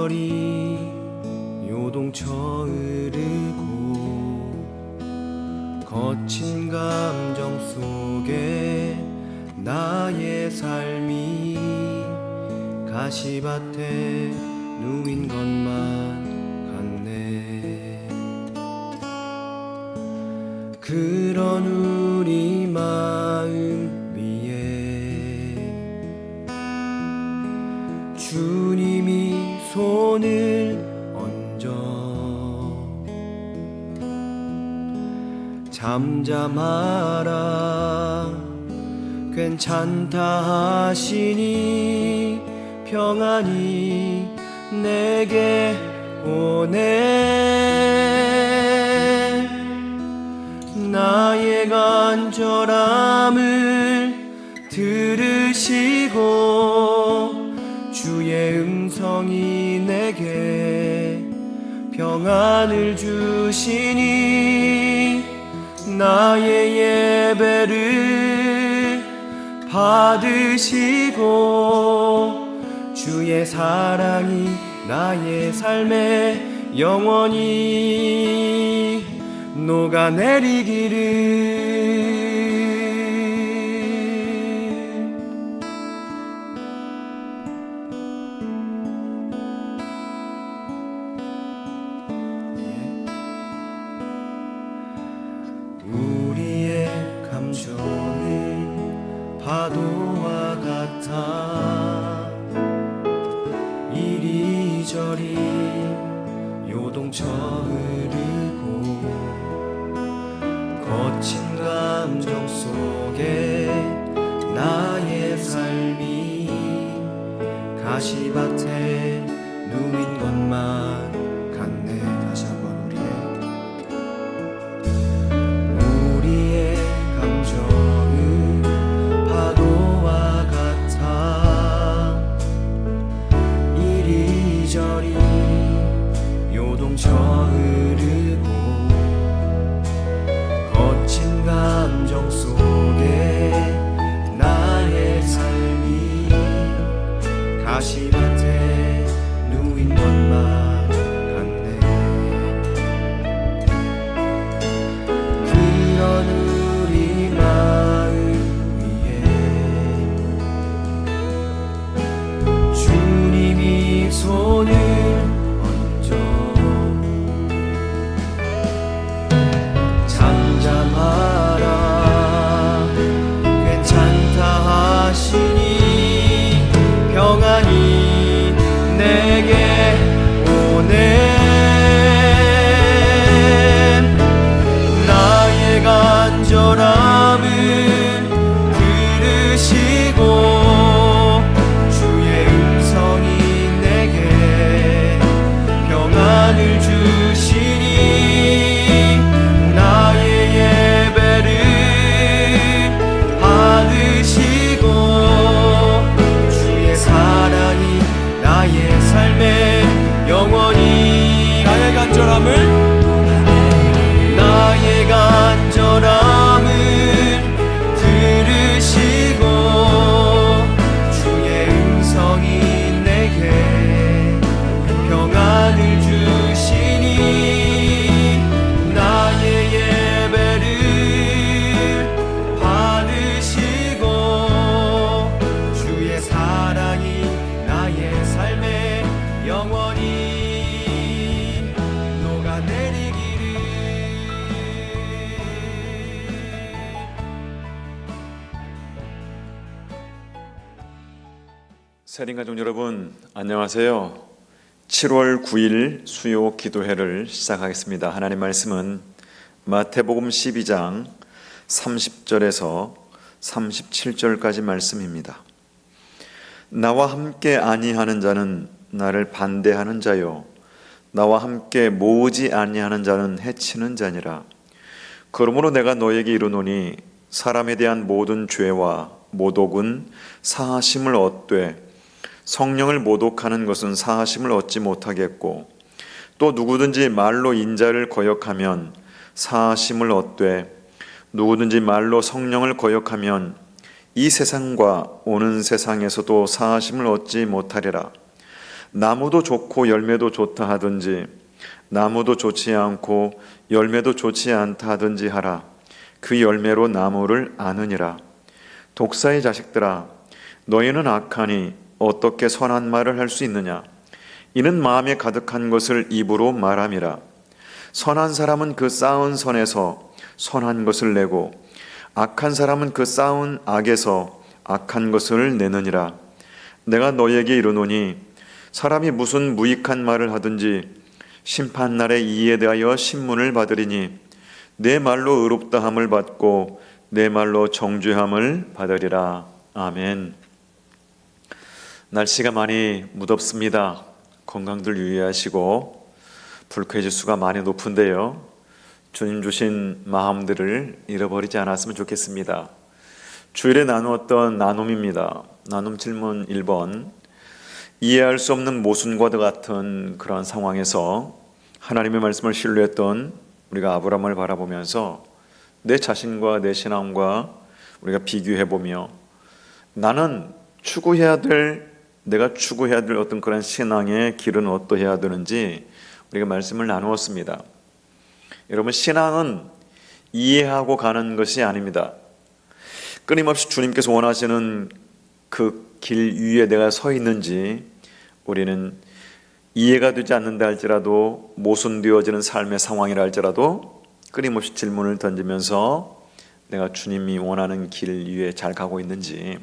이리저리 요동쳐 흐르고 거친 감정 속에 나의 삶이 가시밭에 누인 것만 같네. 그런 우리 마음 위에 주님이 손을 얹어 잠잠하라 괜찮다 하시니 평안이 내게 오네. 나의 간절함을 들으시고 주의 음성이 내게 평안을 주시니 나의 예배를 받으시고 주의 사랑이 나의 삶에 영원히 녹아내리기를. 우리의 감정은 파도와 같아 이리저리 요동쳐 흐르고 거친 감정 속에 나의 삶이 가시밭에 누인 것만 같네. 다시 한번 우리의 감정은 파도와 같아 이리저리 요동쳐 흐르고 거친 감정 속에 나의 삶이 가시밭에 누인 것만 같네. 그런 우리 마음 위에 주님이 손을 얹어 잠잠하라 괜찮다 하시니 평안이 내게 오네. 나의 간절함을 들으시고 주의 음성이 내게 평안을 주시니 나의 예배를 받으시고 주의 사랑이 나의 삶에 영원히 나의 간절함을 들으시고 주의 음성이 내게 평안을 주시니 나의 예배를 받으시고 주의 사랑이 나의 삶에 영원히 녹아내리기를. 세린가족 여러분, 안녕하세요. 7월 9일 수요 기도회를 시작하겠습니다. 하나님 말씀은 마태복음 12장 30절에서 37절까지 말씀입니다. 나와 함께 아니하는 자는 나를 반대하는 자요 나와 함께 모으지 아니하는 자는 해치는 자니라. 그러므로 내가 너에게 이르노니 사람에 대한 모든 죄와 모독은 사하심을 얻되 성령을 모독하는 것은 사하심을 얻지 못하겠고 또 누구든지 말로 인자를 거역하면 사하심을 얻되 누구든지 말로 성령을 거역하면 이 세상과 오는 세상에서도 사하심을 얻지 못하리라. 나무도 좋고 열매도 좋다 하든지 나무도 좋지 않고 열매도 좋지 않다 하든지 하라. 그 열매로 나무를 아느니라. 독사의 자식들아, 너희는 악하니 어떻게 선한 말을 할 수 있느냐? 이는 마음에 가득한 것을 입으로 말함이라. 선한 사람은 그 쌓은 선에서 선한 것을 내고 악한 사람은 그 쌓은 악에서 악한 것을 내느니라. 내가 너희에게 이르노니 사람이 무슨 무익한 말을 하든지 심판날에 이에 대하여 신문을 받으리니 내 말로 의롭다함을 받고 내 말로 정죄함을 받으리라. 아멘. 날씨가 많이 무덥습니다. 건강들 유의하시고 불쾌 지수가 많이 높은데요. 주님 주신 마음들을 잃어버리지 않았으면 좋겠습니다. 주일에 나누었던 나눔입니다. 나눔 질문 1번. 이해할 수 없는 모순과도 같은 그런 상황에서 하나님의 말씀을 신뢰했던 우리가 아브라함을 바라보면서 내 자신과 내 신앙과 우리가 비교해보며 내가 추구해야 될 어떤 그런 신앙의 길은 어떠해야 되는지 우리가 말씀을 나누었습니다. 여러분, 신앙은 이해하고 가는 것이 아닙니다. 끊임없이 주님께서 원하시는 그 길 위에 내가 서 있는지 우리는 이해가 되지 않는다 할지라도 모순되어지는 삶의 상황이라 할지라도 끊임없이 질문을 던지면서 내가 주님이 원하는 길 위에 잘 가고 있는지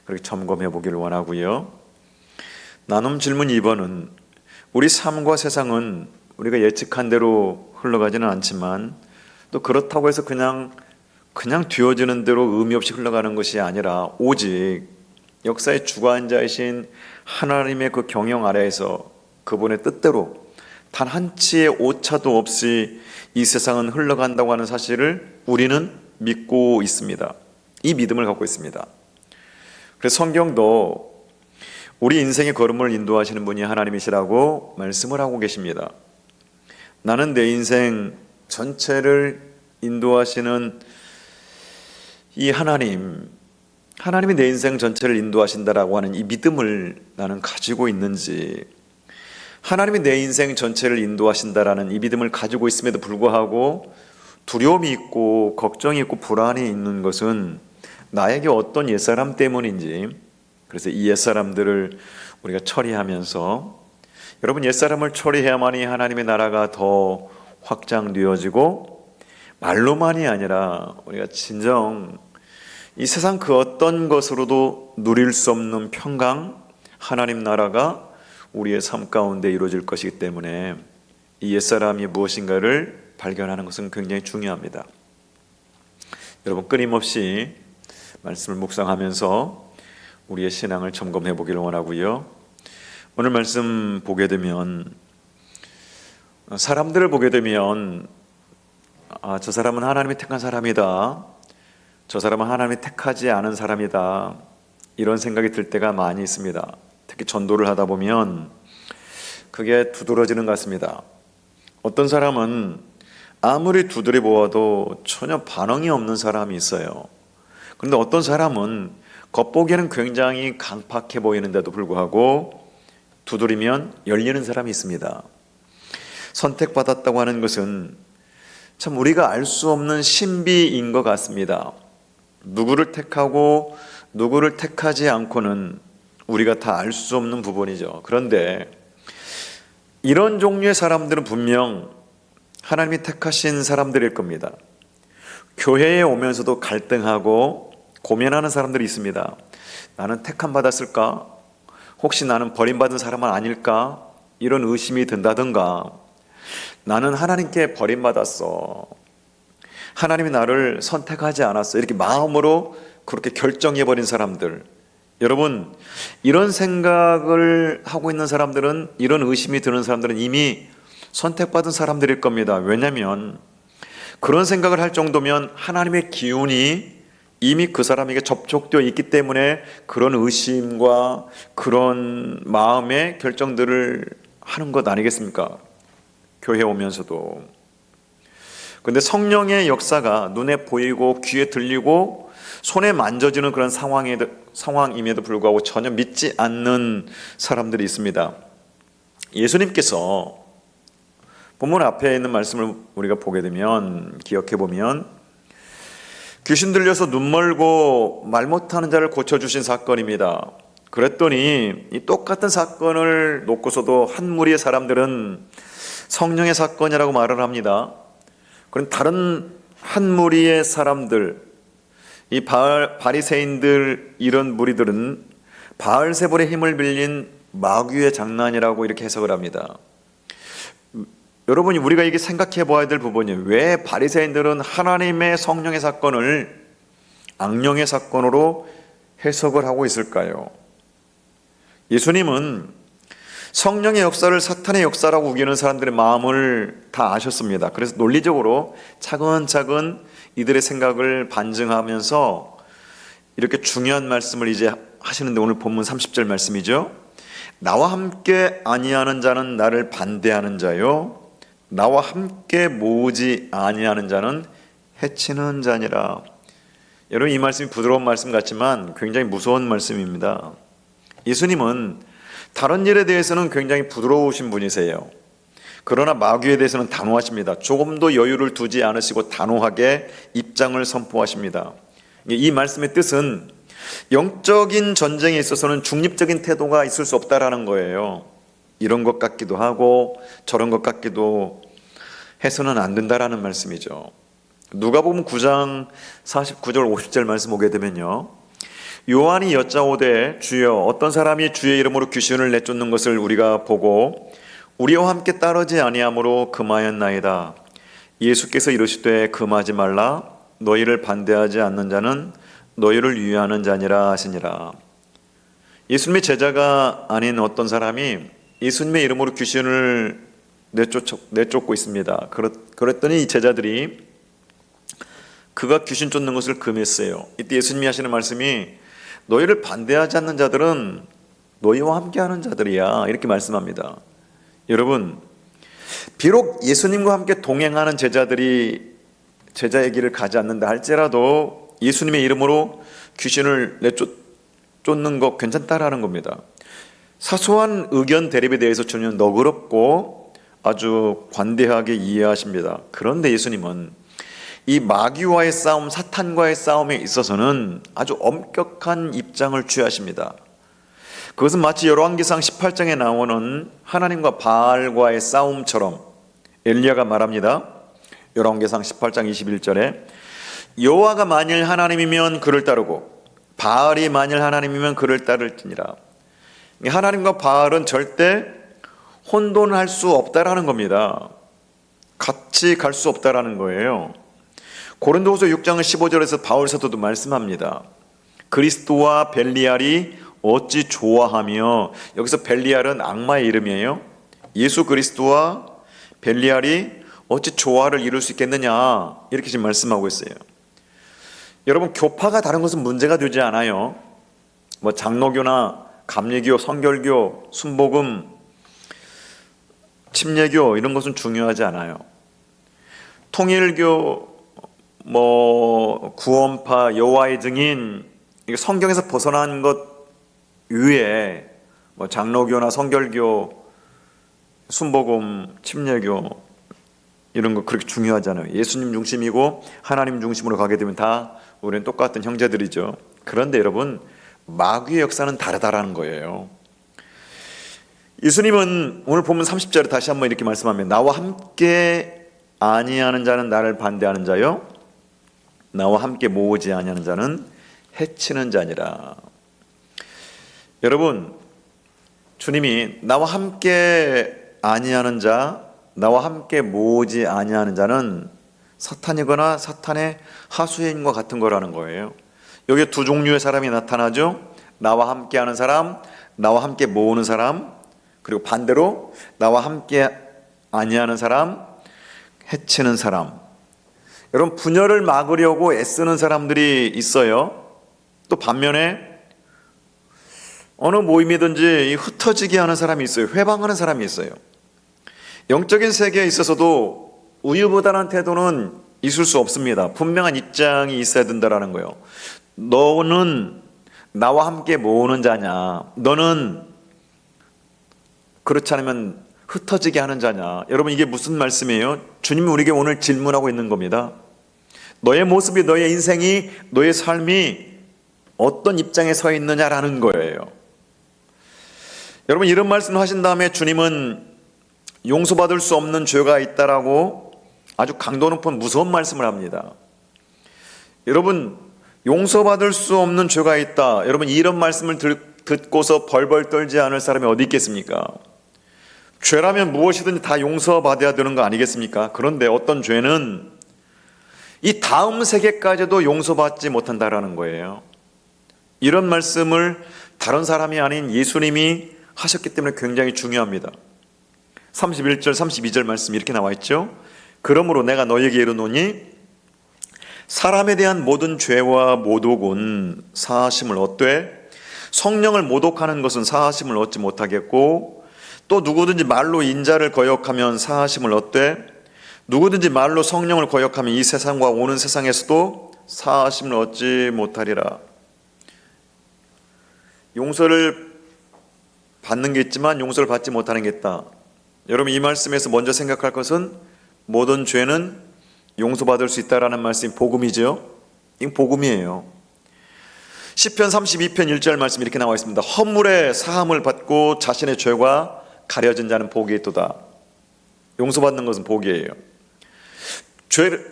그렇게 점검해 보기를 원하고요. 나눔 질문 2번은 우리 삶과 세상은 우리가 예측한 대로 흘러가지는 않지만 또 그렇다고 해서 그냥 되어지는 대로 의미 없이 흘러가는 것이 아니라 오직 역사의 주관자이신 하나님의 그 경영 아래에서 그분의 뜻대로 단 한 치의 오차도 없이 이 세상은 흘러간다고 하는 사실을 우리는 믿고 있습니다. 이 믿음을 갖고 있습니다. 그래서 성경도 우리 인생의 걸음을 인도하시는 분이 하나님이시라고 말씀을 하고 계십니다. 나는 내 인생 전체를 인도하시는 이 하나님이 내 인생 전체를 인도하신다라고 하는 이 믿음을 나는 가지고 있는지, 하나님이 내 인생 전체를 인도하신다라는 이 믿음을 가지고 있음에도 불구하고 두려움이 있고 걱정이 있고 불안이 있는 것은 나에게 어떤 옛사람 때문인지, 그래서 이 옛사람들을 우리가 처리하면서, 여러분, 옛사람을 처리해야만이 하나님의 나라가 더 확장되어지고 말로만이 아니라 우리가 진정 이 세상 그 어떤 것으로도 누릴 수 없는 평강, 하나님 나라가 우리의 삶 가운데 이루어질 것이기 때문에 이 옛사람이 무엇인가를 발견하는 것은 굉장히 중요합니다. 여러분, 끊임없이 말씀을 묵상하면서 우리의 신앙을 점검해 보기를 원하고요. 오늘 말씀 보게 되면, 사람들을 보게 되면 저 사람은 하나님이 택한 사람이다, 저 사람은 하나님이 택하지 않은 사람이다, 이런 생각이 들 때가 많이 있습니다. 특히 전도를 하다 보면 그게 두드러지는 것 같습니다. 어떤 사람은 아무리 두드려 보아도 전혀 반응이 없는 사람이 있어요. 그런데 어떤 사람은 겉보기에는 굉장히 강팍해 보이는데도 불구하고 두드리면 열리는 사람이 있습니다. 선택받았다고 하는 것은 참 우리가 알 수 없는 신비인 것 같습니다. 누구를 택하고 누구를 택하지 않고는 우리가 다 알 수 없는 부분이죠. 그런데 이런 종류의 사람들은 분명 하나님이 택하신 사람들일 겁니다. 교회에 오면서도 갈등하고 고민하는 사람들이 있습니다. 나는 택함 받았을까? 혹시 나는 버림받은 사람은 아닐까? 이런 의심이 든다든가, 나는 하나님께 버림받았어, 하나님이 나를 선택하지 않았어, 이렇게 마음으로 그렇게 결정해버린 사람들, 여러분, 이런 생각을 하고 있는 사람들은, 이런 의심이 드는 사람들은 이미 선택받은 사람들일 겁니다. 왜냐하면 그런 생각을 할 정도면 하나님의 기운이 이미 그 사람에게 접촉되어 있기 때문에 그런 의심과 그런 마음의 결정들을 하는 것 아니겠습니까? 교회 오면서도. 그런데 성령의 역사가 눈에 보이고 귀에 들리고 손에 만져지는 그런 상황임에도 불구하고 전혀 믿지 않는 사람들이 있습니다. 예수님께서 본문 앞에 있는 말씀을 우리가 보게 되면, 기억해 보면, 귀신 들려서 눈 멀고 말 못하는 자를 고쳐주신 사건입니다. 그랬더니 이 똑같은 사건을 놓고서도 한 무리의 사람들은 성령의 사건이라고 말을 합니다. 그럼 다른 한 무리의 사람들, 이 바리새인들, 이런 무리들은 바알세불의 힘을 빌린 마귀의 장난이라고 이렇게 해석을 합니다. 여러분이 우리가 이게 생각해 보아야 될 부분이에요. 왜 바리새인들은 하나님의 성령의 사건을 악령의 사건으로 해석을 하고 있을까요? 예수님은 성령의 역사를 사탄의 역사라고 우기는 사람들의 마음을 다 아셨습니다. 그래서 논리적으로 차근차근 이들의 생각을 반증하면서 이렇게 중요한 말씀을 이제 하시는데, 오늘 본문 30절 말씀이죠. 나와 함께 아니하는 자는 나를 반대하는 자요, 나와 함께 모으지 아니하는 자는 해치는 자니라. 여러분, 이 말씀이 부드러운 말씀 같지만 굉장히 무서운 말씀입니다. 예수님은 다른 일에 대해서는 굉장히 부드러우신 분이세요. 그러나 마귀에 대해서는 단호하십니다. 조금도 여유를 두지 않으시고 단호하게 입장을 선포하십니다. 이 말씀의 뜻은 영적인 전쟁에 있어서는 중립적인 태도가 있을 수 없다라는 거예요. 이런 것 같기도 하고 저런 것 같기도 해서는 안 된다라는 말씀이죠. 누가복음 9장 49절 50절 말씀 오게 되면요, 요한이 여짜오되 주여 어떤 사람이 주의 이름으로 귀신을 내쫓는 것을 우리가 보고 우리와 함께 따르지 아니하므로 금하였나이다. 예수께서 이르시되 금하지 말라. 너희를 반대하지 않는 자는 너희를 위하는 자니라 하시니라. 예수님의 제자가 아닌 어떤 사람이 예수님의 이름으로 귀신을 내쫓고 있습니다. 그랬더니 이 제자들이 그가 귀신 쫓는 것을 금했어요. 이때 예수님이 하시는 말씀이 너희를 반대하지 않는 자들은 너희와 함께하는 자들이야, 이렇게 말씀합니다. 여러분, 비록 예수님과 함께 동행하는 제자들이 제자의 길을 가지 않는다 할지라도 예수님의 이름으로 귀신을 내쫓는 거 괜찮다라는 겁니다. 사소한 의견 대립에 대해서 전혀 너그럽고 아주 관대하게 이해하십니다. 그런데 예수님은 이 마귀와의 싸움, 사탄과의 싸움에 있어서는 아주 엄격한 입장을 취하십니다. 그것은 마치 열왕기상 18장에 나오는 하나님과 바알과의 싸움처럼, 엘리야가 말합니다. 열왕기상 18장 21절에 여호와가 만일 하나님이면 그를 따르고 바알이 만일 하나님이면 그를 따를지니라. 하나님과 바알은 절대 혼돈할 수 없다라는 겁니다. 같이 갈 수 없다라는 거예요. 고린도후서 6장 15절에서 바울 사도도 말씀합니다. 그리스도와 벨리알이 어찌 좋아하며, 여기서 벨리알은 악마의 이름이에요. 예수 그리스도와 벨리알이 어찌 조화를 이룰 수 있겠느냐, 이렇게 지금 말씀하고 있어요. 여러분, 교파가 다른 것은 문제가 되지 않아요. 뭐 장로교나 감리교, 성결교, 순복음, 침례교, 이런 것은 중요하지 않아요. 통일교, 구원파, 여호와의 증인, 성경에서 벗어난 것 위에 장로교나 성결교, 순복음, 침례교, 이런 거 그렇게 중요하지 않아요. 예수님 중심이고 하나님 중심으로 가게 되면 다 우리는 똑같은 형제들이죠. 그런데 여러분, 마귀의 역사는 다르다라는 거예요. 예수님은 오늘 보면 30절에 다시 한번 이렇게 말씀하면 나와 함께 아니하는 자는 나를 반대하는 자요, 나와 함께 모으지 아니하는 자는 해치는 자니라. 여러분, 주님이 나와 함께 아니하는 자, 나와 함께 모으지 아니하는 자는 사탄이거나 사탄의 하수인과 같은 거라는 거예요. 여기에 두 종류의 사람이 나타나죠. 나와 함께하는 사람, 나와 함께 모으는 사람, 그리고 반대로 나와 함께 아니하는 사람, 해치는 사람. 여러분, 분열을 막으려고 애쓰는 사람들이 있어요. 또 반면에 어느 모임이든지 흩어지게 하는 사람이 있어요. 회방하는 사람이 있어요. 영적인 세계에 있어서도 우유부단한 태도는 있을 수 없습니다. 분명한 입장이 있어야 된다는 거예요. 너는 나와 함께 모으는 자냐, 너는 그렇지 않으면 흩어지게 하는 자냐. 여러분, 이게 무슨 말씀이에요? 주님이 우리에게 오늘 질문하고 있는 겁니다. 너의 모습이, 너의 인생이, 너의 삶이 어떤 입장에 서 있느냐라는 거예요. 여러분, 이런 말씀을 하신 다음에 주님은 용서받을 수 없는 죄가 있다라고 아주 강도 높은 무서운 말씀을 합니다. 여러분, 용서받을 수 없는 죄가 있다. 여러분, 이런 말씀을 듣고서 벌벌 떨지 않을 사람이 어디 있겠습니까? 죄라면 무엇이든지 다 용서받아야 되는 거 아니겠습니까? 그런데 어떤 죄는 이 다음 세계까지도 용서받지 못한다라는 거예요. 이런 말씀을 다른 사람이 아닌 예수님이 하셨기 때문에 굉장히 중요합니다. 31절 32절 말씀 이렇게 나와 있죠. 그러므로 내가 너에게 이르노니 사람에 대한 모든 죄와 모독은 사하심을 얻되 성령을 모독하는 것은 사하심을 얻지 못하겠고, 또 누구든지 말로 인자를 거역하면 사하심을 얻되 누구든지 말로 성령을 거역하면 이 세상과 오는 세상에서도 사하심을 얻지 못하리라. 용서를 받는 게 있지만 용서를 받지 못하는 게 있다. 여러분, 이 말씀에서 먼저 생각할 것은 모든 죄는 용서받을 수 있다라는 말씀이 복음이죠. 이건 복음이에요. 시편 32편 1절 말씀 이렇게 나와 있습니다. 허물의 사함을 받고 자신의 죄가 가려진 자는 복이 있도다. 용서받는 것은 복이에요.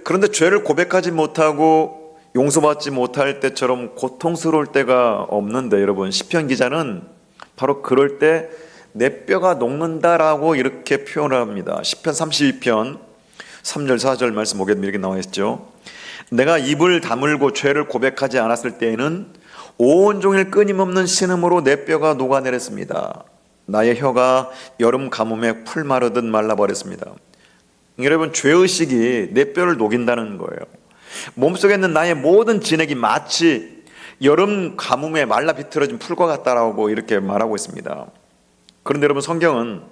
그런데 죄를 고백하지 못하고 용서받지 못할 때처럼 고통스러울 때가 없는데, 여러분, 시편 기자는 바로 그럴 때 내 뼈가 녹는다라고 이렇게 표현을 합니다. 시편 32편 3절 4절 말씀 보게 되면 이렇게 나와 있죠. 내가 입을 다물고 죄를 고백하지 않았을 때에는 온종일 끊임없는 신음으로 내 뼈가 녹아내렸습니다. 나의 혀가 여름 가뭄에 풀 마르듯 말라버렸습니다. 여러분, 죄의식이 내 뼈를 녹인다는 거예요. 몸속에 있는 나의 모든 진액이 마치 여름 가뭄에 말라 비틀어진 풀과 같다라고 이렇게 말하고 있습니다. 그런데 여러분, 성경은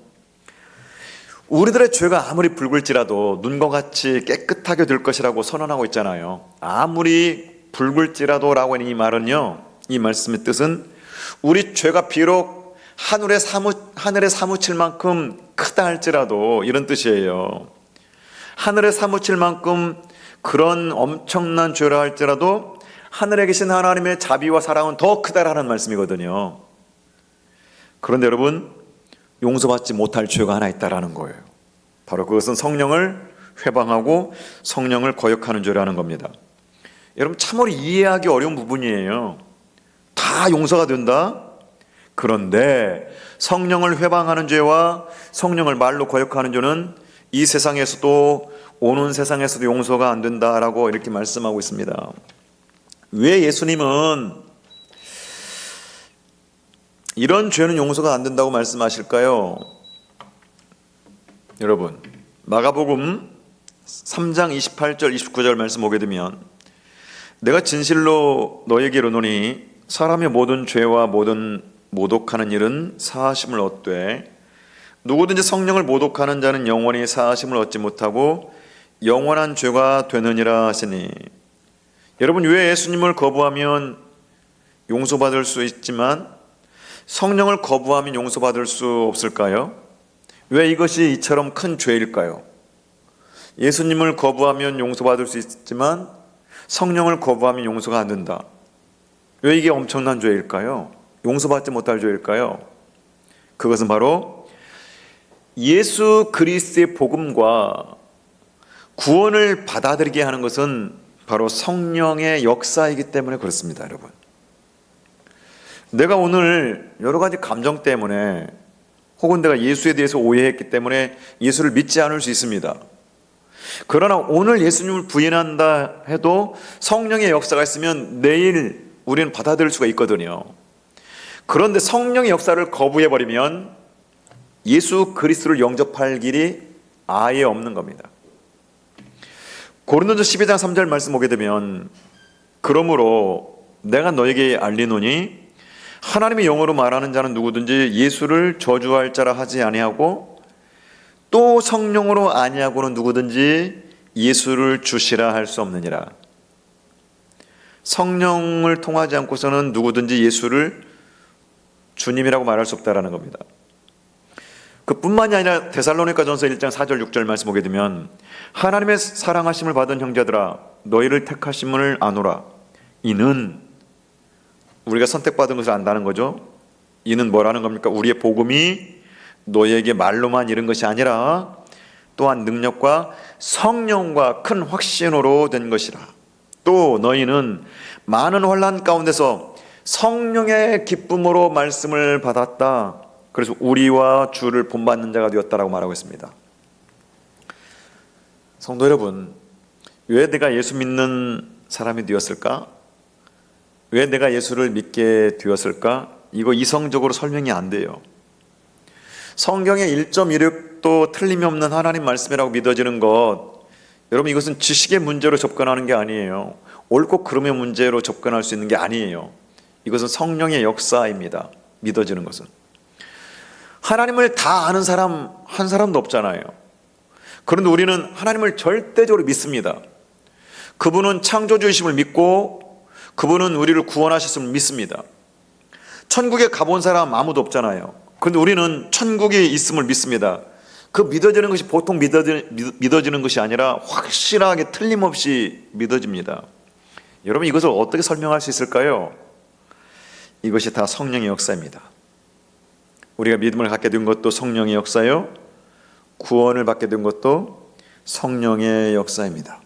우리들의 죄가 아무리 붉을지라도 눈과 같이 깨끗하게 될 것이라고 선언하고 있잖아요. 아무리 붉을지라도 라고 하는 이 말은요, 이 말씀의 뜻은 우리 죄가 비록 하늘에 사무칠 만큼 크다 할지라도, 이런 뜻이에요. 하늘에 사무칠 만큼 그런 엄청난 죄라 할지라도 하늘에 계신 하나님의 자비와 사랑은 더 크다라는 말씀이거든요. 그런데 여러분, 용서받지 못할 죄가 하나 있다라는 거예요. 바로 그것은 성령을 회방하고 성령을 거역하는 죄라는 겁니다. 여러분, 참으로 이해하기 어려운 부분이에요. 다 용서가 된다? 그런데 성령을 회방하는 죄와 성령을 말로 거역하는 죄는 이 세상에서도 오는 세상에서도 용서가 안 된다라고 이렇게 말씀하고 있습니다. 왜 예수님은 이런 죄는 용서가 안 된다고 말씀하실까요? 여러분, 마가복음 3장 28절 29절 말씀 보게 되면 내가 진실로 너에게 이르노니 사람의 모든 죄와 모든 모독하는 일은 사하심을 얻되 누구든지 성령을 모독하는 자는 영원히 사하심을 얻지 못하고 영원한 죄가 되느니라 하시니. 여러분, 왜 예수님을 거부하면 용서받을 수 있지만 성령을 거부하면 용서받을 수 없을까요? 왜 이것이 이처럼 큰 죄일까요? 예수님을 거부하면 용서받을 수 있지만 성령을 거부하면 용서가 안 된다. 왜 이게 엄청난 죄일까요? 용서받지 못할 죄일까요? 그것은 바로 예수 그리스도의 복음과 구원을 받아들이게 하는 것은 바로 성령의 역사이기 때문에 그렇습니다, 여러분. 내가 오늘 여러 가지 감정 때문에 혹은 내가 예수에 대해서 오해했기 때문에 예수를 믿지 않을 수 있습니다. 그러나 오늘 예수님을 부인한다 해도 성령의 역사가 있으면 내일 우리는 받아들일 수가 있거든요. 그런데 성령의 역사를 거부해버리면 예수 그리스도를 영접할 길이 아예 없는 겁니다. 고린도서 12장 3절 말씀 보게 되면 그러므로 내가 너에게 알리노니 하나님의 영어로 말하는 자는 누구든지 예수를 저주할 자라 하지 아니하고 또 성령으로 아니하고는 누구든지 예수를 주시라 할 수 없느니라. 성령을 통하지 않고서는 누구든지 예수를 주님이라고 말할 수 없다라는 겁니다. 그뿐만이 아니라 데살로니가전서 1장 4절 6절 말씀 보게 되면 하나님의 사랑하심을 받은 형제들아 너희를 택하심을 아노라. 이는 우리가 선택받은 것을 안다는 거죠. 이는 뭐라는 겁니까? 우리의 복음이 너희에게 말로만 이른 것이 아니라 또한 능력과 성령과 큰 확신으로 된 것이라. 또 너희는 많은 환난 가운데서 성령의 기쁨으로 말씀을 받았다. 그래서 우리와 주를 본받는 자가 되었다라고 말하고 있습니다. 성도 여러분, 왜 내가 예수 믿는 사람이 되었을까? 왜 내가 예수를 믿게 되었을까? 이거 이성적으로 설명이 안 돼요. 성경의 1.16도 틀림이 없는 하나님 말씀이라고 믿어지는 것, 여러분 이것은 지식의 문제로 접근하는 게 아니에요. 옳고 그름의 문제로 접근할 수 있는 게 아니에요. 이것은 성령의 역사입니다. 믿어지는 것은. 하나님을 다 아는 사람 한 사람도 없잖아요. 그런데 우리는 하나님을 절대적으로 믿습니다. 그분은 창조주이심을 믿고 그분은 우리를 구원하셨음을 믿습니다. 천국에 가본 사람 아무도 없잖아요. 그런데 우리는 천국에 있음을 믿습니다. 그 믿어지는 것이 보통 믿어지는 것이 아니라 확실하게 틀림없이 믿어집니다. 여러분 이것을 어떻게 설명할 수 있을까요? 이것이 다 성령의 역사입니다. 우리가 믿음을 갖게 된 것도 성령의 역사요, 구원을 받게 된 것도 성령의 역사입니다.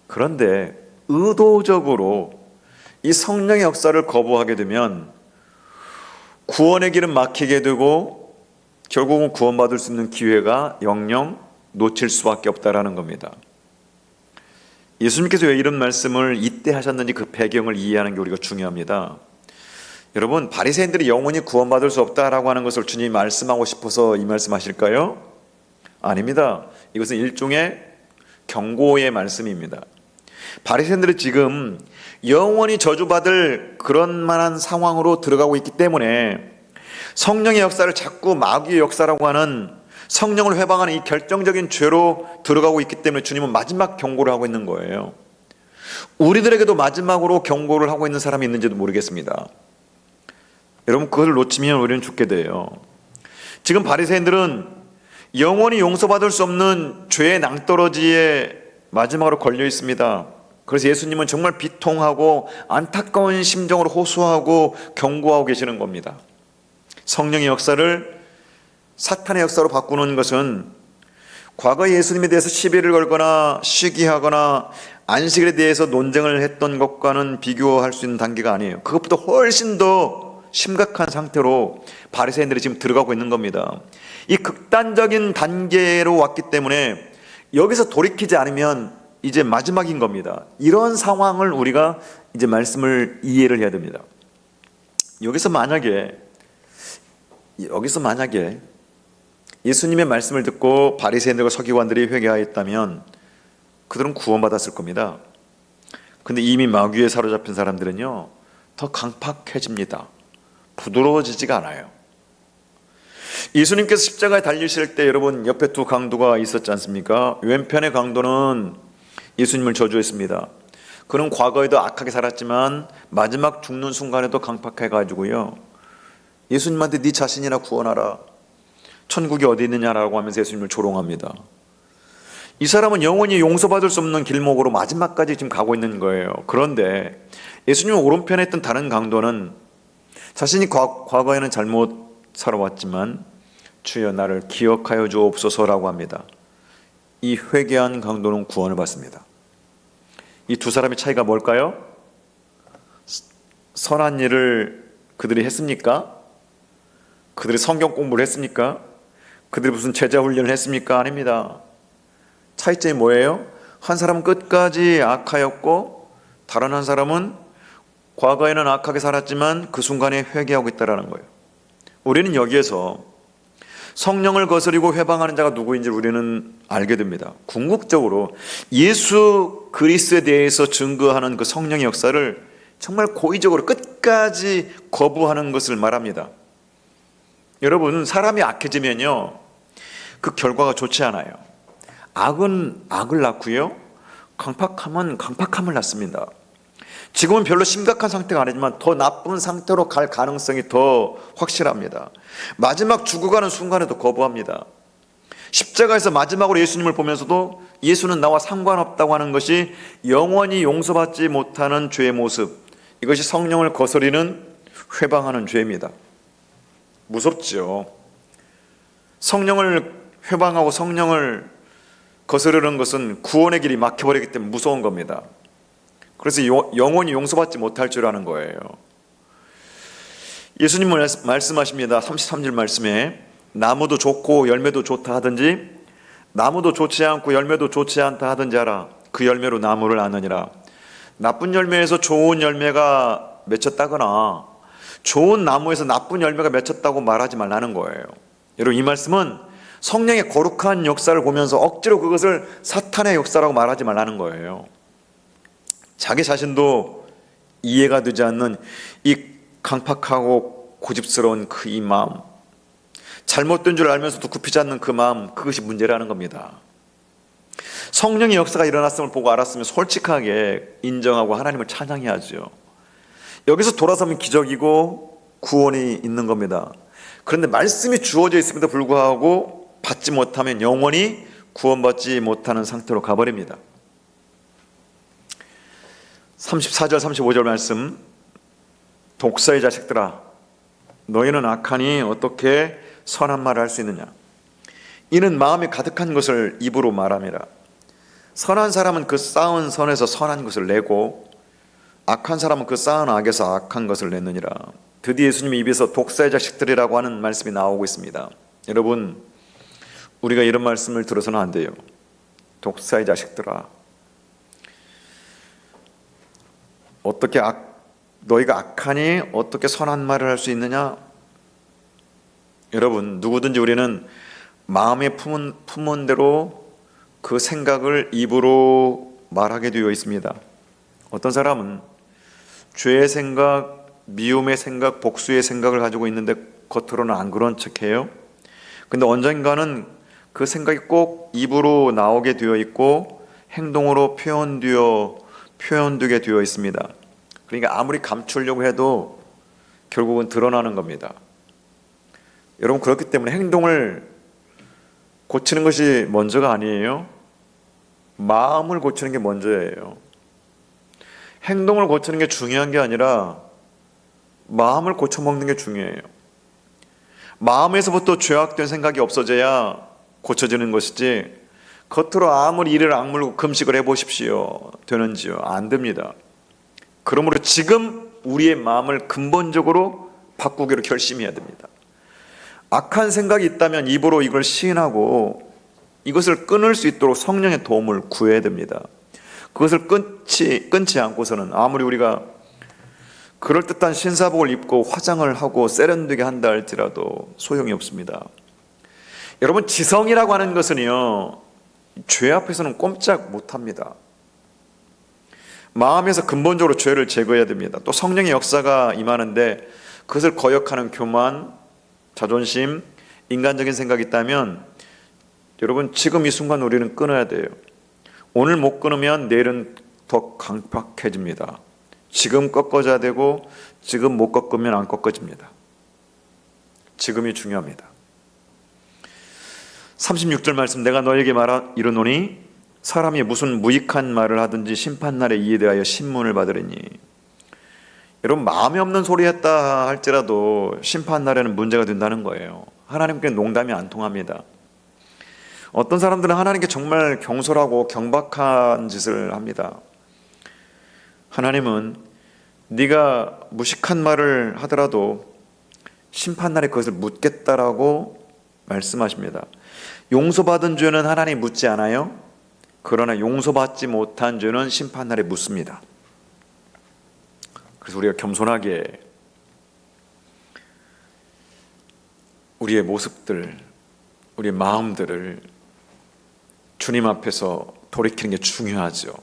그런데 의도적으로 이 성령의 역사를 거부하게 되면 구원의 길은 막히게 되고 결국은 구원받을 수 있는 기회가 영영 놓칠 수밖에 없다라는 겁니다. 예수님께서 왜 이런 말씀을 이때 하셨는지 그 배경을 이해하는 게 우리가 중요합니다. 여러분, 바리새인들이 영원히 구원받을 수 없다라고 하는 것을 주님이 말씀하고 싶어서 이 말씀하실까요? 아닙니다. 이것은 일종의 경고의 말씀입니다. 바리새인들이 지금 영원히 저주받을 그런 만한 상황으로 들어가고 있기 때문에 성령의 역사를 자꾸 마귀의 역사라고 하는 성령을 회방하는 이 결정적인 죄로 들어가고 있기 때문에 주님은 마지막 경고를 하고 있는 거예요. 우리들에게도 마지막으로 경고를 하고 있는 사람이 있는지도 모르겠습니다. 여러분 그것을 놓치면 우리는 죽게 돼요. 지금 바리새인들은 영원히 용서받을 수 없는 죄의 낭떠러지에 마지막으로 걸려 있습니다. 그래서 예수님은 정말 비통하고 안타까운 심정으로 호소하고 경고하고 계시는 겁니다. 성령의 역사를 사탄의 역사로 바꾸는 것은 과거 예수님에 대해서 시비를 걸거나 시기하거나 안식일에 대해서 논쟁을 했던 것과는 비교할 수 있는 단계가 아니에요. 그것보다 훨씬 더 심각한 상태로 바리새인들이 지금 들어가고 있는 겁니다. 이 극단적인 단계로 왔기 때문에 여기서 돌이키지 않으면 이제 마지막인 겁니다. 이런 상황을 우리가 이제 말씀을 이해를 해야 됩니다. 여기서 만약에 예수님의 말씀을 듣고 바리새인들과 서기관들이 회개하였다면 그들은 구원받았을 겁니다. 근데 이미 마귀에 사로잡힌 사람들은요 더 강팍해집니다. 부드러워지지가 않아요. 예수님께서 십자가에 달리실 때 여러분 옆에 두 강도가 있었지 않습니까? 왼편의 강도는 예수님을 저주했습니다. 그는 과거에도 악하게 살았지만 마지막 죽는 순간에도 강팍해가지고요 예수님한테 네 자신이나 구원하라, 천국이 어디 있느냐라고 하면서 예수님을 조롱합니다. 이 사람은 영원히 용서받을 수 없는 길목으로 마지막까지 지금 가고 있는 거예요. 그런데 예수님 오른편에 있던 다른 강도는 자신이 과거에는 잘못 살아왔지만 주여 나를 기억하여 주옵소서라고 합니다. 이 회개한 강도는 구원을 받습니다. 이 두 사람의 차이가 뭘까요? 선한 일을 그들이 했습니까? 그들이 성경 공부를 했습니까? 그들이 무슨 제자 훈련을 했습니까? 아닙니다. 차이점이 뭐예요? 한 사람은 끝까지 악하였고 다른 한 사람은 과거에는 악하게 살았지만 그 순간에 회개하고 있다는 거예요. 우리는 여기에서 성령을 거스리고 회방하는 자가 누구인지 우리는 알게 됩니다. 궁극적으로 예수 그리스도에 대해서 증거하는 그 성령의 역사를 정말 고의적으로 끝까지 거부하는 것을 말합니다. 여러분, 사람이 악해지면요 그 결과가 좋지 않아요. 악은 악을 낳고요 강팍함은 강팍함을 낳습니다. 지금은 별로 심각한 상태가 아니지만 더 나쁜 상태로 갈 가능성이 더 확실합니다. 마지막 죽어가는 순간에도 거부합니다. 십자가에서 마지막으로 예수님을 보면서도 예수는 나와 상관없다고 하는 것이 영원히 용서받지 못하는 죄의 모습, 이것이 성령을 거스리는 회방하는 죄입니다. 무섭죠. 성령을 회방하고 성령을 거스르는 것은 구원의 길이 막혀버리기 때문에 무서운 겁니다. 그래서 영원히 용서받지 못할 줄 아는 거예요. 예수님은 말씀하십니다. 33절 말씀에 나무도 좋고 열매도 좋다 하든지 나무도 좋지 않고 열매도 좋지 않다 하든지 하라. 그 열매로 나무를 아느니라. 나쁜 열매에서 좋은 열매가 맺혔다거나 좋은 나무에서 나쁜 열매가 맺혔다고 말하지 말라는 거예요. 여러분, 이 말씀은 성령의 거룩한 역사를 보면서 억지로 그것을 사탄의 역사라고 말하지 말라는 거예요. 자기 자신도 이해가 되지 않는 이 강팍하고 고집스러운 그 이 마음, 잘못된 줄 알면서도 굽히지 않는 그 마음, 그것이 문제라는 겁니다. 성령의 역사가 일어났음을 보고 알았으면 솔직하게 인정하고 하나님을 찬양해야죠. 여기서 돌아서면 기적이고 구원이 있는 겁니다. 그런데 말씀이 주어져 있음에도 불구하고 받지 못하면 영원히 구원받지 못하는 상태로 가버립니다. 34절 35절 말씀, 독사의 자식들아 너희는 악하니 어떻게 선한 말을 할 수 있느냐. 이는 마음에 가득한 것을 입으로 말함이라. 선한 사람은 그 쌓은 선에서 선한 것을 내고 악한 사람은 그 쌓은 악에서 악한 것을 내느니라. 드디어 예수님의 입에서 독사의 자식들이라고 하는 말씀이 나오고 있습니다. 여러분, 우리가 이런 말씀을 들어서는 안 돼요. 독사의 자식들아, 어떻게 너희가 악하니 어떻게 선한 말을 할 수 있느냐? 여러분, 누구든지 우리는 마음에 품은 대로 그 생각을 입으로 말하게 되어 있습니다. 어떤 사람은 죄의 생각, 미움의 생각, 복수의 생각을 가지고 있는데 겉으로는 안 그런 척해요. 근데 언젠가는 그 생각이 꼭 입으로 나오게 되어 있고 행동으로 표현되게 되어 있습니다. 그러니까 아무리 감추려고 해도 결국은 드러나는 겁니다. 여러분, 그렇기 때문에 행동을 고치는 것이 먼저가 아니에요. 마음을 고치는 게 먼저예요. 행동을 고치는 게 중요한 게 아니라 마음을 고쳐먹는 게 중요해요. 마음에서부터 죄악된 생각이 없어져야 고쳐지는 것이지, 겉으로 아무리 이를 악물고 금식을 해보십시오 되는지요? 안 됩니다. 그러므로 지금 우리의 마음을 근본적으로 바꾸기로 결심해야 됩니다. 악한 생각이 있다면 입으로 이걸 시인하고 이것을 끊을 수 있도록 성령의 도움을 구해야 됩니다. 그것을 끊지 않고서는 아무리 우리가 그럴듯한 신사복을 입고 화장을 하고 세련되게 한다 할지라도 소용이 없습니다. 여러분, 지성이라고 하는 것은요, 죄 앞에서는 꼼짝 못합니다. 마음에서 근본적으로 죄를 제거해야 됩니다. 또 성령의 역사가 임하는데 그것을 거역하는 교만, 자존심, 인간적인 생각이 있다면 여러분, 지금 이 순간 우리는 끊어야 돼요. 오늘 못 끊으면 내일은 더 강팍해집니다. 지금 꺾어져야 되고 지금 못 꺾으면 안 꺾어집니다. 지금이 중요합니다. 36절 말씀, 내가 너에게 이르노니 사람이 무슨 무익한 말을 하든지 심판날에 이에 대하여 신문을 받으리니. 여러분, 마음에 없는 소리 했다 할지라도 심판날에는 문제가 된다는 거예요. 하나님께 농담이 안 통합니다. 어떤 사람들은 하나님께 정말 경솔하고 경박한 짓을 합니다. 하나님은 네가 무식한 말을 하더라도 심판날에 그것을 묻겠다라고 말씀하십니다. 용서받은 죄는 하나님 묻지 않아요. 그러나 용서받지 못한 죄는 심판날에 묻습니다. 그래서 우리가 겸손하게 우리의 모습들, 우리의 마음들을 주님 앞에서 돌이키는 게 중요하죠.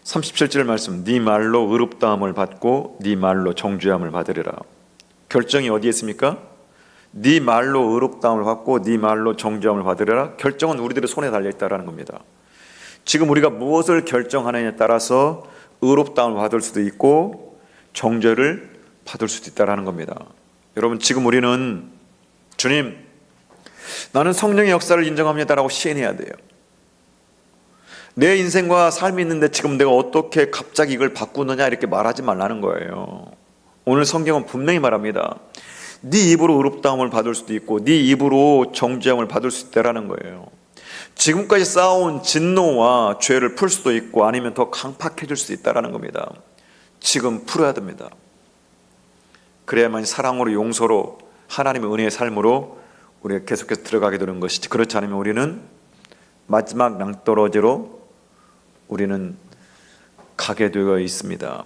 37절 말씀, 네 말로 의롭다함을 받고 네 말로 정죄함을 받으리라. 결정이 어디에 있습니까? 네 말로 의롭다함을 받고 네 말로 정죄함을 받으리라. 결정은 우리들의 손에 달려있다는 겁니다. 지금 우리가 무엇을 결정하느냐에 따라서 의롭다움을 받을 수도 있고 정죄를 받을 수도 있다는 겁니다. 여러분, 지금 우리는 주님, 나는 성령의 역사를 인정합니다라고 시인해야 돼요. 내 인생과 삶이 있는데 지금 내가 어떻게 갑자기 이걸 바꾸느냐 이렇게 말하지 말라는 거예요. 오늘 성경은 분명히 말합니다. 네 입으로 의롭다움을 받을 수도 있고 네 입으로 정죄함을 받을 수 있다라는 거예요. 지금까지 쌓아온 진노와 죄를 풀 수도 있고 아니면 더 강팍해질 수 있다라는 겁니다. 지금 풀어야 됩니다. 그래야만 사랑으로, 용서로, 하나님의 은혜의 삶으로 우리가 계속해서 들어가게 되는 것이지, 그렇지 않으면 우리는 마지막 낭떠러지로 우리는 가게 되어 있습니다.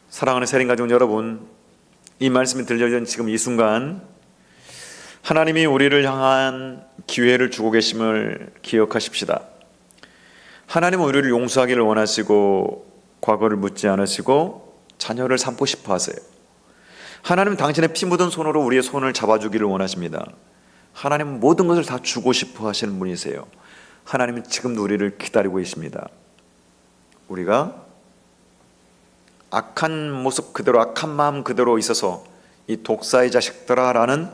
사랑하는 세린가족 여러분, 이 말씀이 들려진 지금 이 순간 하나님이 우리를 향한 기회를 주고 계심을 기억하십시다. 하나님은 우리를 용서하기를 원하시고 과거를 묻지 않으시고 자녀를 삼고 싶어 하세요. 하나님은 당신의 피 묻은 손으로 우리의 손을 잡아주기를 원하십니다. 하나님은 모든 것을 다 주고 싶어 하시는 분이세요. 하나님은 지금도 우리를 기다리고 계십니다. 우리가 악한 모습 그대로, 악한 마음 그대로 있어서 이 독사의 자식들아라는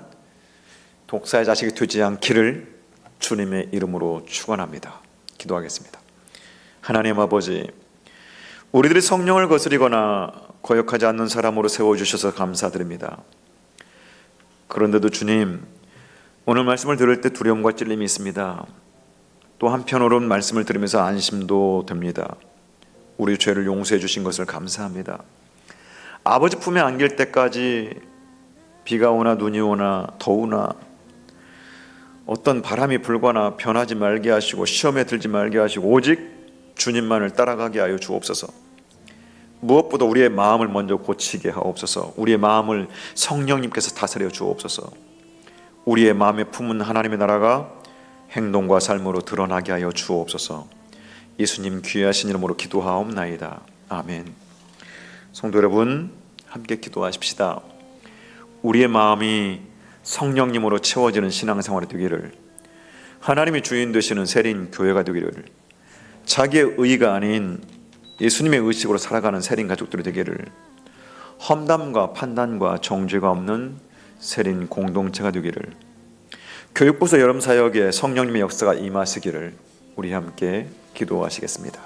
독사의 자식이 되지 않기를 주님의 이름으로 축원합니다. 기도하겠습니다. 하나님 아버지, 우리들이 성령을 거스리거나 거역하지 않는 사람으로 세워주셔서 감사드립니다. 그런데도 주님, 오늘 말씀을 들을 때 두려움과 찔림이 있습니다. 또 한편으로는 말씀을 들으면서 안심도 됩니다. 우리 죄를 용서해 주신 것을 감사합니다. 아버지 품에 안길 때까지 비가 오나 눈이 오나 더우나 어떤 바람이 불거나 변하지 말게 하시고 시험에 들지 말게 하시고 오직 주님만을 따라가게 하여 주옵소서. 무엇보다 우리의 마음을 먼저 고치게 하옵소서. 우리의 마음을 성령님께서 다스려 주옵소서. 우리의 마음에 품은 하나님의 나라가 행동과 삶으로 드러나게 하여 주옵소서. 예수님 귀하신 이름으로 기도하옵나이다. 아멘. 성도 여러분, 함께 기도하십시다. 우리의 마음이 성령님으로 채워지는 신앙생활이 되기를, 하나님이 주인 되시는 세린 교회가 되기를, 자기의 의가 아닌 예수님의 의식으로 살아가는 세린 가족들이 되기를, 험담과 판단과 정죄가 없는 세린 공동체가 되기를, 교육부서 여름사역에 성령님의 역사가 임하시기를 우리 함께 기도하시겠습니다.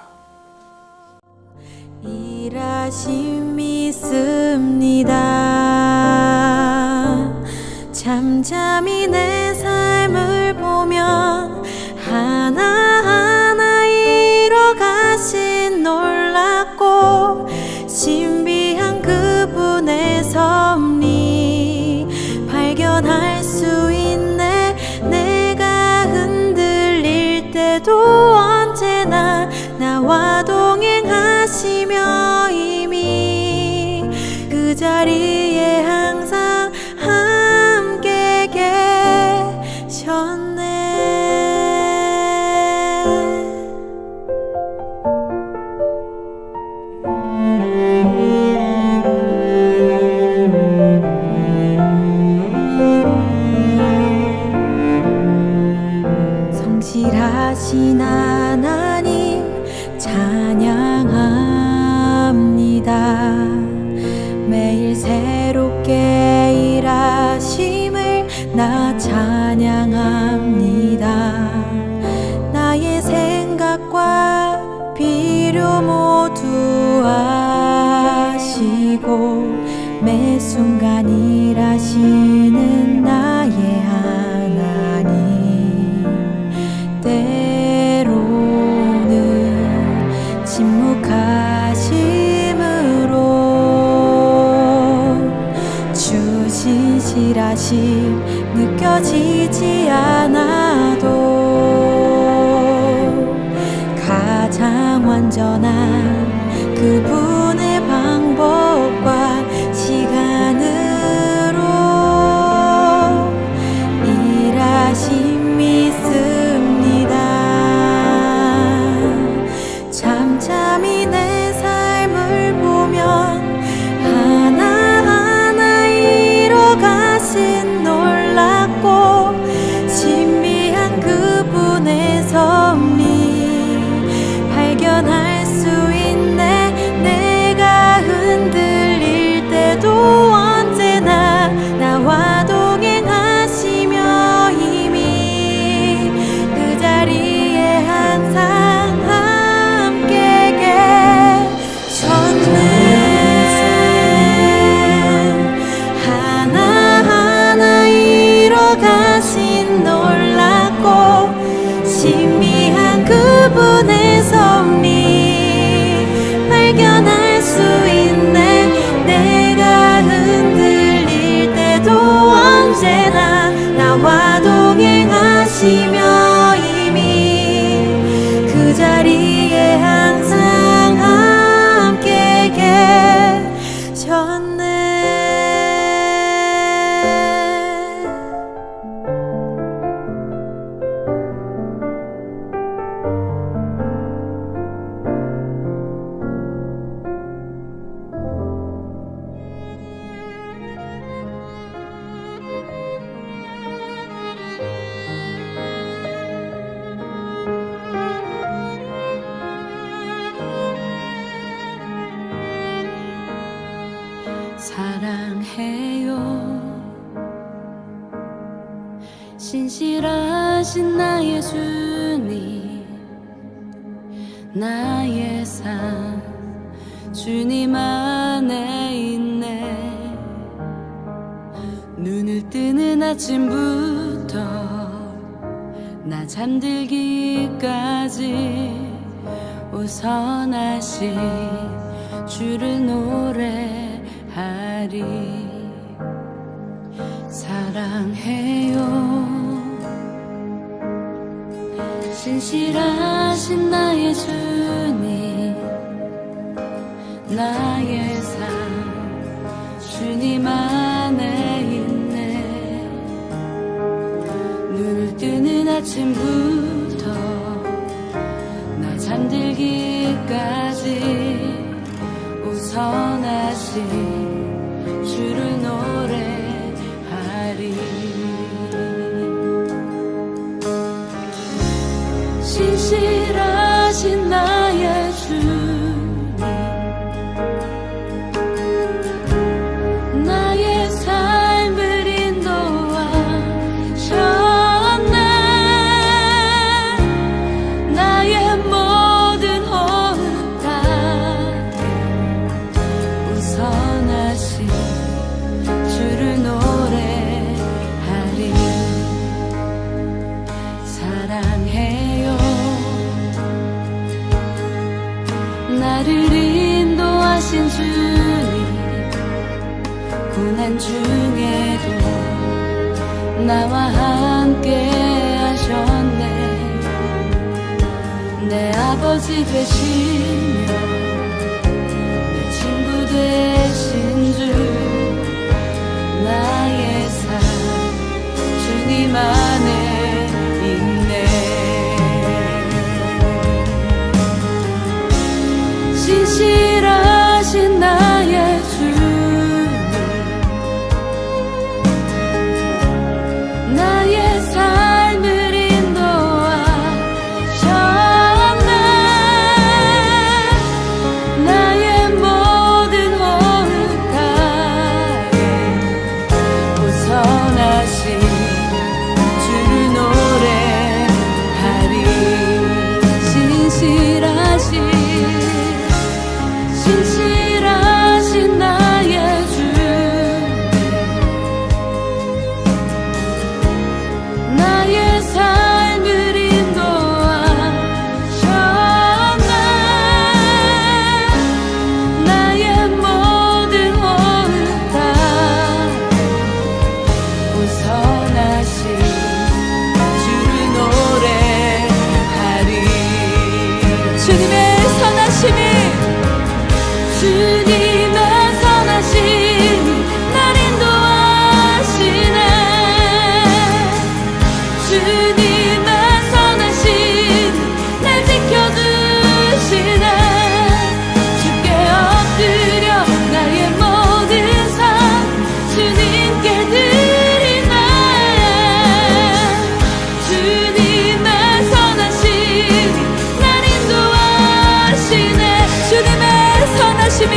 일하심 있습니다. 잠잠히 내 삶을 보면 하나하나 이뤄가신 놀랍고 신비한 그분의 섭리 발견할 수 있네. 내가 흔들릴 때도 언제나 나와 동행하시며 이미 그 자리에 항상 함께 계셨네. 성실하신 하나님 찬양합니다. 매일 새롭게 일하심을 나 찬양합니다. 나의 생각과 필요 모두 아시고 매 순간 일하시는 나의 하나님. 때로는 침묵하심으로 주신 실하심 느껴지지 않아도 가장 완전한 그분의 방법과 시간으로 일하심 있습니다. 잠잠히 내 삶을 보면 하나하나 이뤄가신 놀랍고 신비한 그분의 섭리 발견할 수 있네. 사랑해요. 신실하신 나의 주님, 나의 삶 주님 안에 있네. 눈을 뜨는 아침부터 나 잠들기까지 우선하신 주를 노래하리. 사랑해요. 신실하신 나의 주님, 나의 삶 주님 안에 있네. 눈을 뜨는 아침부터 나 잠들기까지 우선하신 주를 노래하리. 신실하신 나의 주님, 나의 삶을 인도하셨네. 나의 모든 호흡 가에 우선하신 주를 노래하리. 사랑해요. 나를 인도하신 주님, 고난 중에도 나와 함께 하셨네. 내 아버지 되시며 내 친구 되신 주, 나의 삶 주님 안에 있네. 신실하신 나의 주님, 나의 삶을 인도하셨네. 나의 모든 호흡 가에 우선하신 주를 노래하리. 신실하신 나의 주님, 나의 삶을 인도하셨네. 나의 모든 호흡 가에 우선하신 주를 노래하리. 주님의 선하심이, 주님의 선하심이 날 인도하시네. 주님의 선하심이 날 지켜주시네. 주께 엎드려 나의 모든 삶 주님께 드리네. 주님의 선하심이 날 인도하시네. 주님의 선하심이,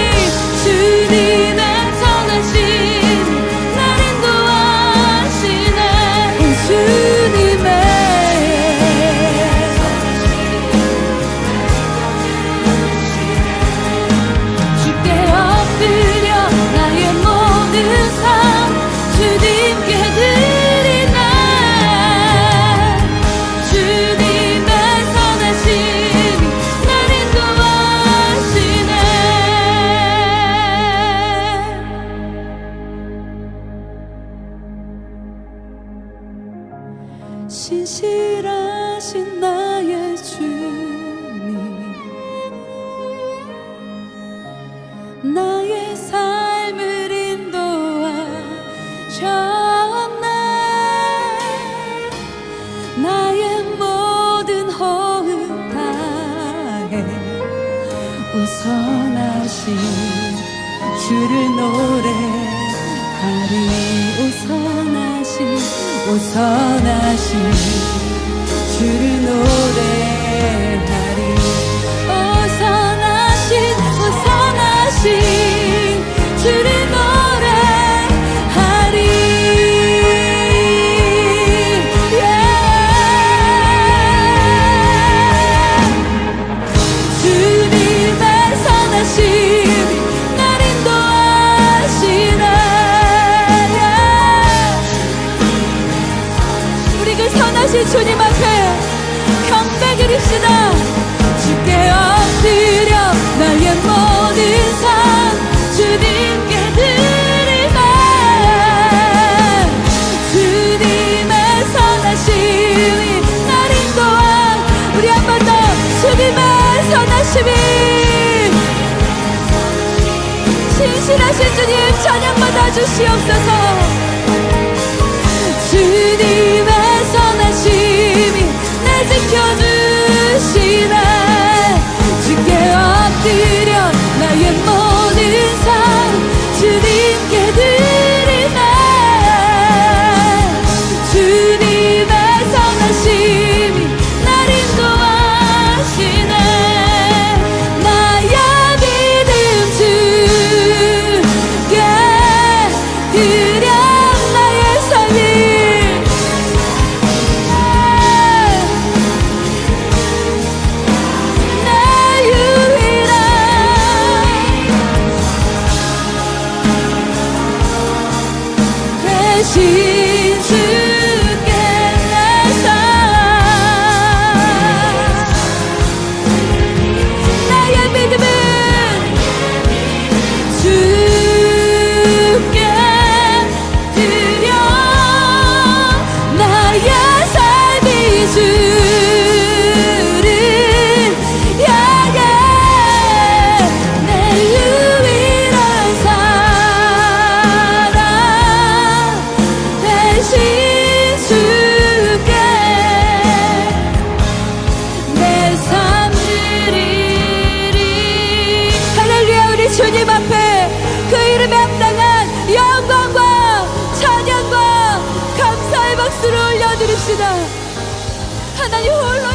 주님의 선하심이 날 인도하시네. 주님의 주께 엎드려 나의 모든 삶 주님께 드리네. 주님의 선하심이 날 인도하시네. 신실하신 나의 주님, 나의 삶을 인도하셨네. 나의 모든 호흡 가에 우선하신 주를 노래하리. 우선하신 주를 노래하리. 우선하신 주를 노래하리. 유일하신 주님 찬양 받아 주시옵소서. 주님의 선하심이 내 지켜주시네. 주께 엎드려 나의 모든 삶 주님께 드리네. 주님의 선하심이 날 인도하시네. 나의 믿음 주께 드려 나의 삶이 내 유일한 대신 주께 내 삶 나의 믿음은 주께 드려 나의 삶이 주를 향해 내 유일한 사랑 대신 주께 내 삶 드리리. 할렐루야. 우리 주님 앞에 그 이름에 합당한 영광과 찬양과 감사의 박수를 올려드립시다. 하나님 홀로